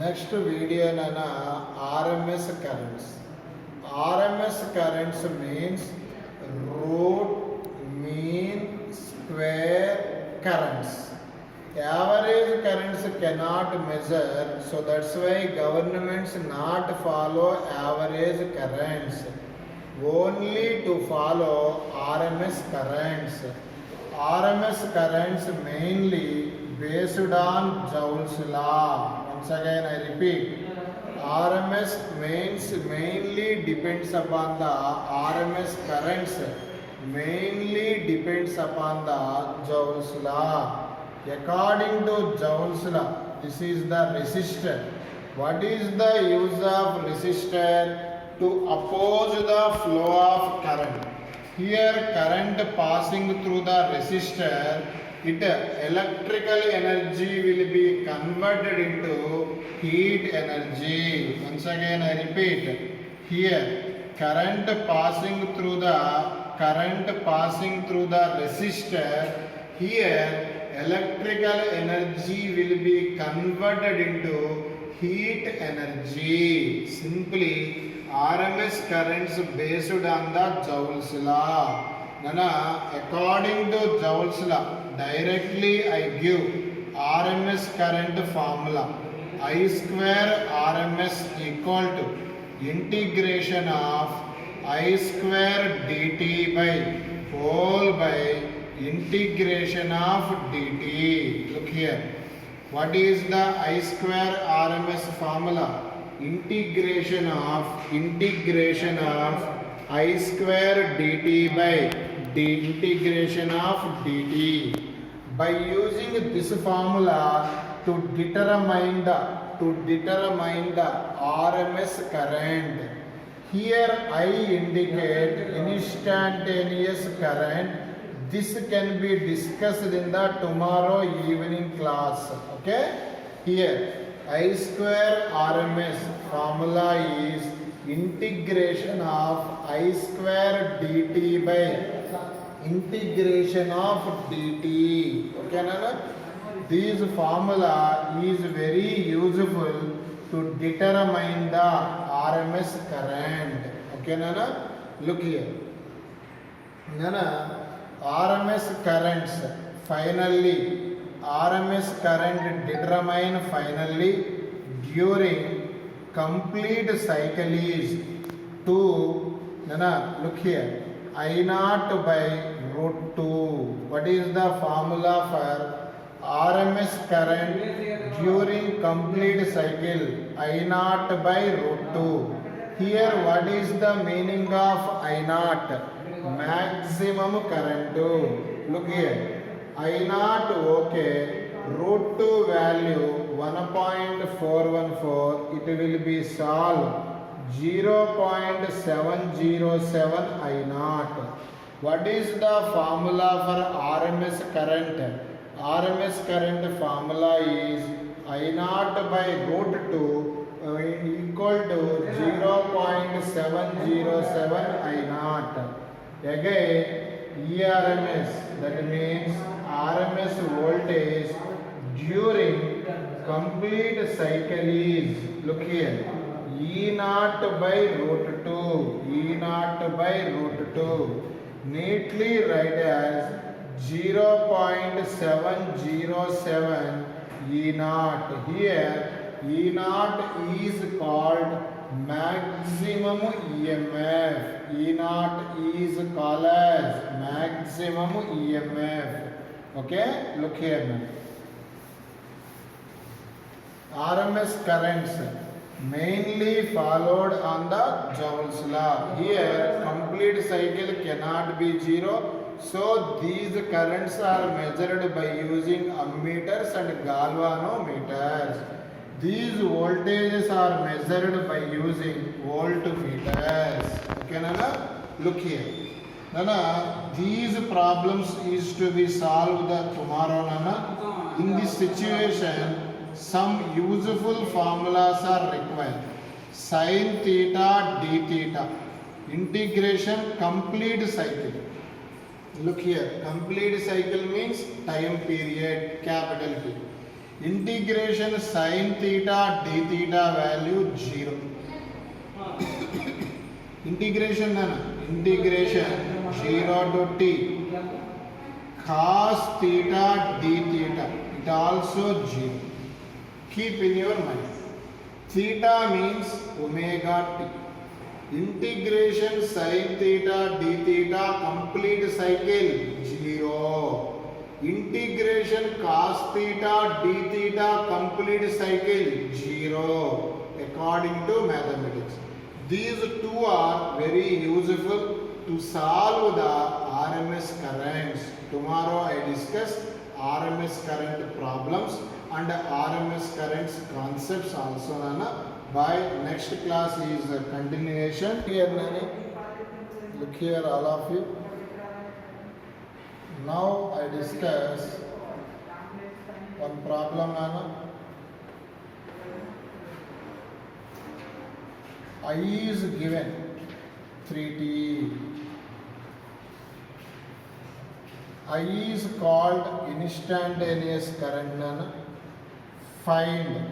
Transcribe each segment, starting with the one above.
Next video nana RMS currents. RMS currents means root mean square currents. Average currents cannot measure, so that's why governments not follow average currents, only to follow RMS currents. RMS currents mainly based on Joule's law. Once again I repeat, RMS means mainly depends upon the RMS currents, mainly depends upon the Joule's law. According to Joule's law, this is the resistor. What is the use of resistor? To oppose the flow of current. Here current passing through the resistor, electrical energy will be converted into heat energy. Once again I repeat, here current passing through the resistor, here electrical energy will be converted into heat energy. Simply RMS currents based on the Joule's law. Nana, according to Joule's law, directly I give RMS current formula. I square RMS equal to integration of I square dt by whole by integration of dt. Look here. What is the I square RMS formula? Integration of I square dt by integration of dt. By using this formula to determine the RMS current, here I indicate instantaneous current. This can be discussed in the tomorrow evening class. Okay? Here I square RMS formula is integration of I square dt by integration of dt. Okay, Nana? This formula is very useful to determine the RMS current. Okay, Nana? Look here. Nana, RMS currents finally RMS current determine finally during complete cycle is 2. Nana, look here. I naught by root 2. What is the formula for RMS current during complete cycle? I naught by root 2. Here what is the meaning of I naught? Maximum current. Look here. I naught okay, root 2 value 1.414, it will be solved 0.707 I naught. What is the formula for RMS current? RMS current formula is I naught by root 2 equal to 0.707 I naught. Again, ERMS, that means RMS voltage during complete cycle is, look here, E naught by root 2, E naught by root 2, neatly write as 0.707 E naught. Here E naught is called maximum EMF. E naught is called as maximum EMF. Okay, look here now. RMS currents mainly followed on the Joule's law. Here complete cycle cannot be zero, so these currents are measured by using ammeters and galvanometers. These voltages are measured by using voltmeters. Okay, Nana? Look here. Nana, these problems is to be solved tomorrow, Nana. In this situation, some useful formulas are required. Sin theta d theta. Integration complete cycle. Look here. Complete cycle means time period, capital T. Integration sin theta d theta value 0. Integration 0 to t cos theta d theta, it also 0. Keep in your mind. Theta means omega t. Integration sin theta d theta complete cycle 0. Integration cos theta d theta complete cycle 0 according to mathematics. These two are very useful to solve the RMS currents. Tomorrow I discuss RMS current problems and RMS currents concepts also. Nana. By next class is a continuation. Here Nani, look here all of you. Now I discuss one problem. Nana. I is given 3t. I is called instantaneous current. Nana. Find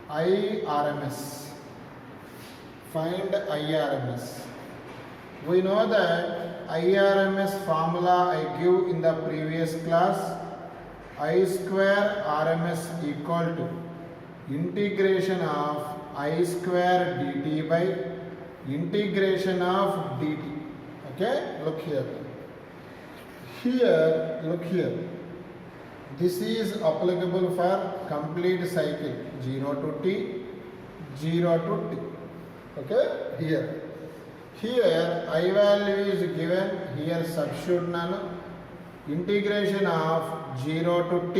IRMS. Find IRMS. We know that IRMS formula I give in the previous class. I square RMS equal to integration of I square dt by integration of dt. Okay, look here. Look here. This is applicable for complete cycle 0 to t, 0 to t. Okay, here I value is given. Here substitute none. Integration of 0 to t.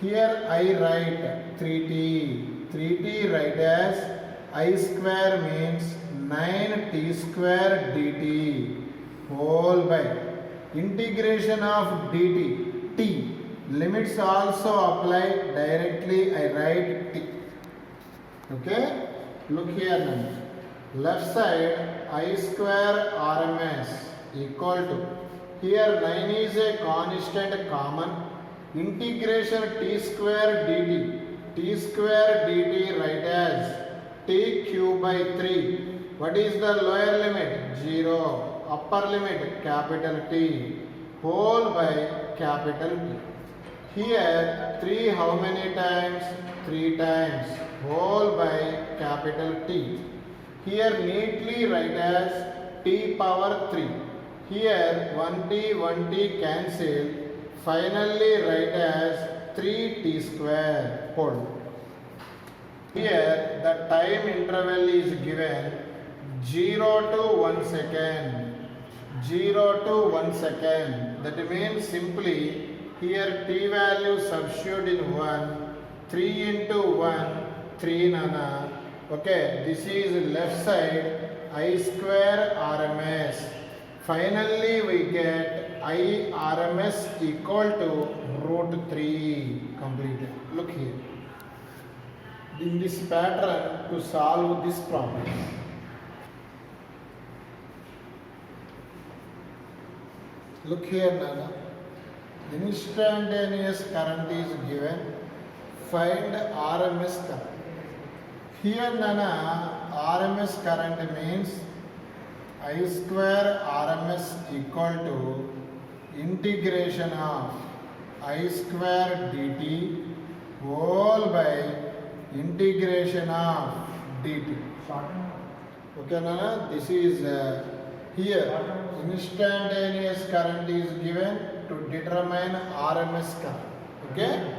Here I write 3t. 3t write as I square means 9t square dt whole by integration of dt t. Limits also apply directly. I write t. Okay, look here now. Left side I square RMS equal to, here 9 is a constant common, integration t square dt. T square dt write as t cube by 3. What is the lower limit? 0. Upper limit capital T whole by capital T. Here 3 how many times? 3 times whole by capital T. Here neatly write as t power 3. Here 1t cancel. Finally write as 3t square whole. Here the time interval is given 0 to 1 second. 0 to 1 second. That means simply here t value substitute in 1. 3 into 1, 3 nana. Okay, this is left side I square RMS. Finally we get IRMS equal to root 3 completed. Look here. In this pattern to solve this problem. Look here Nana. Instantaneous current is given. Find RMS current. Here Nana, RMS current means I square RMS equal to integration of I square dt whole by integration of dt. Okay Nana, this is here instantaneous current is given to determine RMS current. Okay,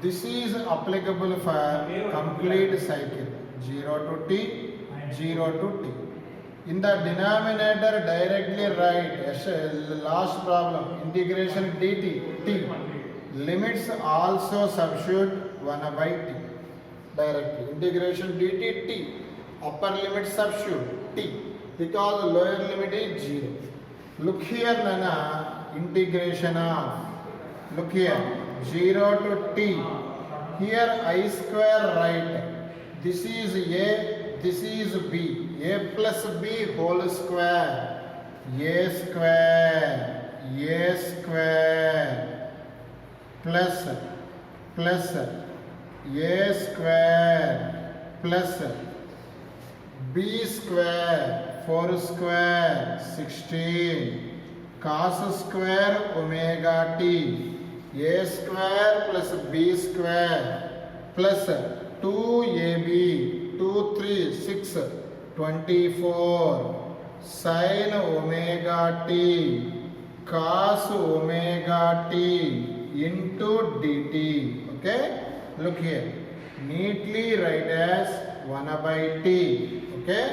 this is applicable for complete cycle 0 to t, 0 to t. In the denominator directly write last problem integration dt t. Limits also substitute 1 by t directly. Integration dt t. Upper limit substitute t because lower limit is 0. Look here Nana, integration of, look here 0 to t. Here I square right. This is a, this is b. A plus b whole square. a square plus a square plus b square 4 square 16 cos square omega t a square plus b square plus 2ab 2 3 6 24 sin omega t cos omega t into dt. Okay, look here, neatly write as 1 by t. Okay,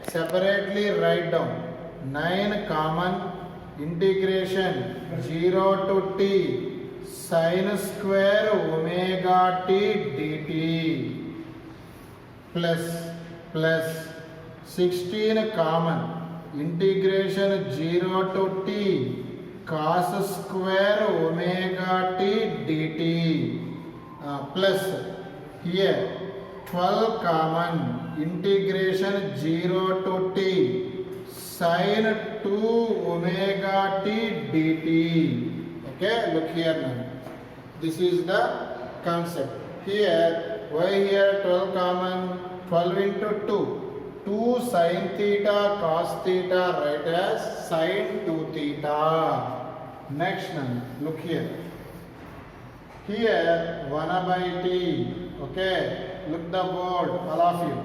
separately write down 9 common integration 0 to t sin square omega t dt plus 16 common integration 0 to t cos square omega t dt plus here 12 common integration 0 to t sin 2 omega t dt. Okay, look here now. This is the concept. Here, why here 12 common? 12 into 2. 2 sin theta cos theta, write as sin 2 theta. Next one, look here. Here 1 by t. Okay, look the board, all of you.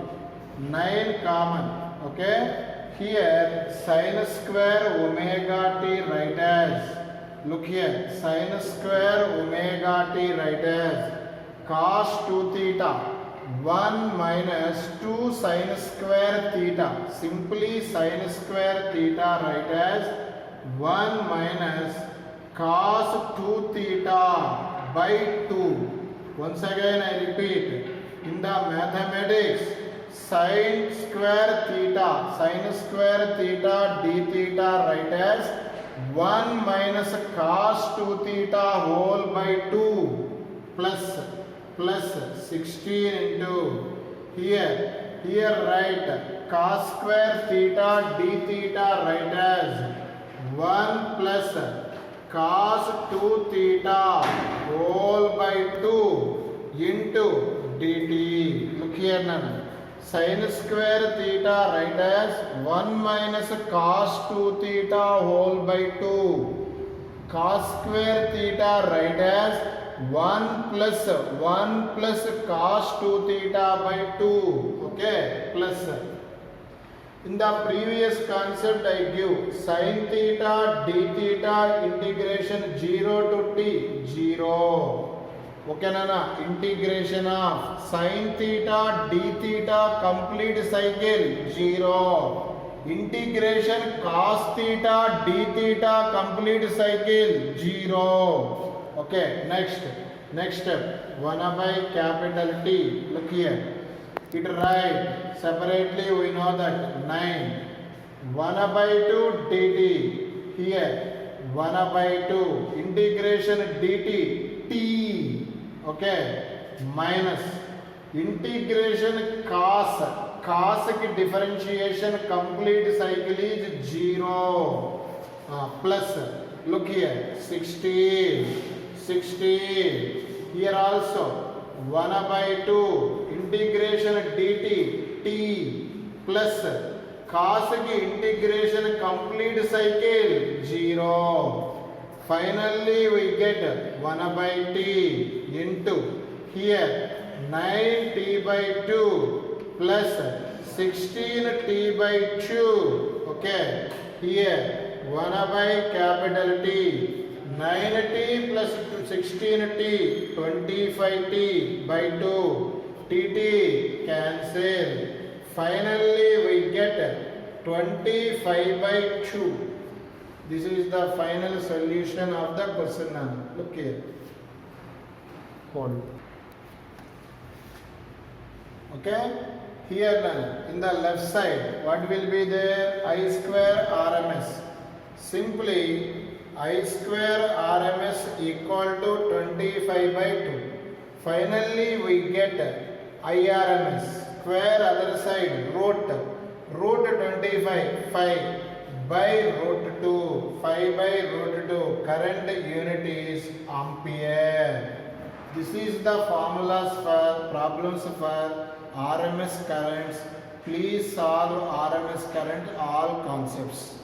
9 common. Okay, here sin square omega t, write as. Look here, sin square omega t, write as cos 2 theta 1 minus 2 sin square theta. Simply sin square theta, write as 1 minus cos 2 theta by 2. Once again I repeat, in the mathematics, sin square theta d theta, write as 1 minus cos 2 theta whole by 2 plus 16 into here write cos square theta d theta, write as 1 plus cos 2 theta whole by 2 into dt. Look here now. Sin square theta, write as 1 minus cos 2 theta whole by 2. Cos square theta, write as 1 plus cos 2 theta by 2. Okay, plus. In the previous concept I give sin theta d theta integration 0 to t 0. Okay nana, integration of sin theta d theta complete cycle 0. Integration cos theta d theta complete cycle 0. Okay, next step 1 by capital T. Look here, it write separately, we know that 9 1 by 2 dt. Here 1 by 2 integration dt t. Okay, minus integration cos की differentiation complete cycle is 0 plus, look here, 16 here also 1 by 2 integration dt t plus cos की integration complete cycle 0. Finally we get 1 by t into here 9t by 2 plus 16t by 2. Okay, here 1 by capital T, 9t plus 16t, 25t by 2, tt cancel. Finally we get 25 by 2. This is the final solution of the question now. Look here. Hold. Okay. Here then, in the left side, what will be there? I square RMS. Simply, I square RMS equal to 25 by 2. Finally, we get IRMS. Square other side, root 25, 5. by root 2. 5 by root 2. Current unit is ampere. This is the formulas for problems for RMS currents. Please solve RMS current all concepts.